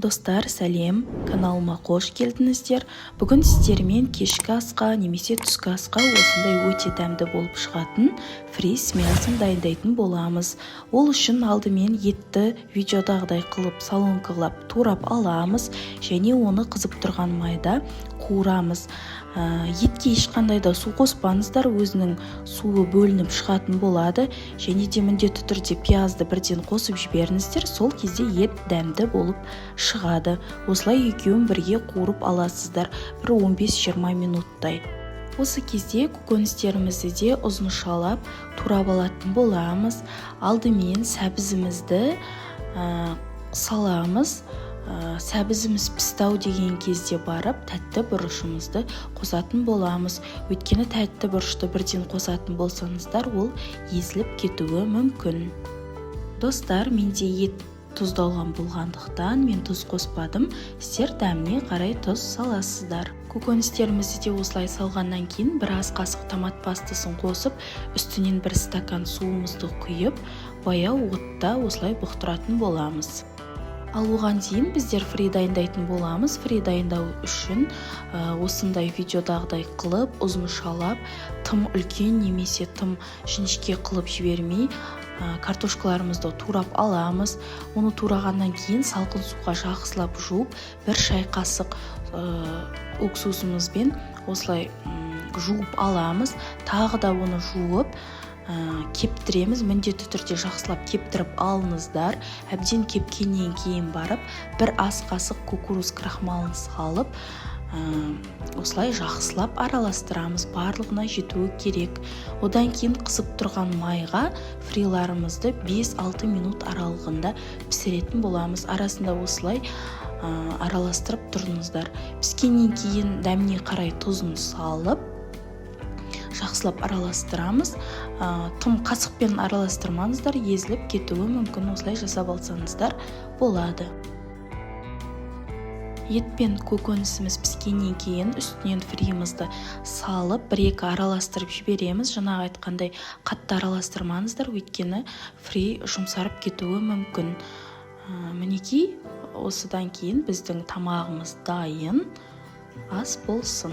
Достар, сәлем, каналыма қош келдіңіздер. Бүгін сіздермен кешкі асқа немесе түскі асқа осындай өте дәмді болып шығатын фриз мясын дайындайтын боламыз. Ол үшін алдымен етті видеодағыдай қылып солонкалап турап аламыз және оны қызып тұрған майда қуырамыз. Етке ешқандай да су қоспаңыздар, өзінің суы бөлініп шығатын болады, және де міндетті түрде пиязды бірден қосып жіберіңіздер, сол кезде ет дәмді болып шығады. Осылай екеуін бірге қуырып аласыздар, бір 15-20 минуттай. Осы кезде көкөністерімізді де ұзыншалап турап алатын боламыз. Алдымен сәбізімізді саламыз. Сәбізіміз пістау деген кезде барып тәтті бұрышымызды қосатын боламыз. Өйткені тәтті бұрышты бірден қосатын болсаңыздар, ол езіліп кетуі мүмкін. Достар, менде ет тұздалған болғандықтан мен тұз қоспадым. Сіздер дәміне қарай тұз саласыздар. Көкөністерімізді де осылай салғаннан кейін бір ас қасық томат пастасын қосып, үстінен бір стакан суымызды құйып, баяу отта осылай бұқтыратын боламыз. Ал оған дейін біздер фри дайындайтын боламыз. Фри дайындау үшін осындай видеодағыдай қылып, ұзыншалап, тым үлкен немесе тым жіңішке қылып жібермей, картошкаларымызды турап аламыз. Оны турағаннан кейін салқын суға жақсылап жуып, бір шай қасық уксусымызбен осылай жуып аламыз. Тағы да оны жуып кептіреміз. Міндетті түрде жақсылап кептіріп алыңыздар. Әбден кепкеннен кейін барып, бір ас қасық кукуруз крахмалын салып, осылай жақсылап араластырамыз. Барлығына жетуі керек. Одан кейін қызып тұрған майға фриларымызды 5-6 минут аралығында пісіретін боламыз. Арасында осылай араластырып тұрыңыздар. Піскеннен кейін дәміне қарай тұзын салып, жақсылап араластырамыз. Тым қасықпен араластырмаңыздар, езіліп кетуі мүмкін. Осылай жасап алсаңыздар болады. Ет пен көкөнісіміз піскеннен кейін үстінен фриімізді салып, бір-екі араластырып жібереміз. Жаңағы айтқандай қатты араластырмаңыздар, өйткені фри жұмсарып кетуі мүмкін. Мінекей, осыдан кейін біздің тамағымыз дайын. Ас болсын.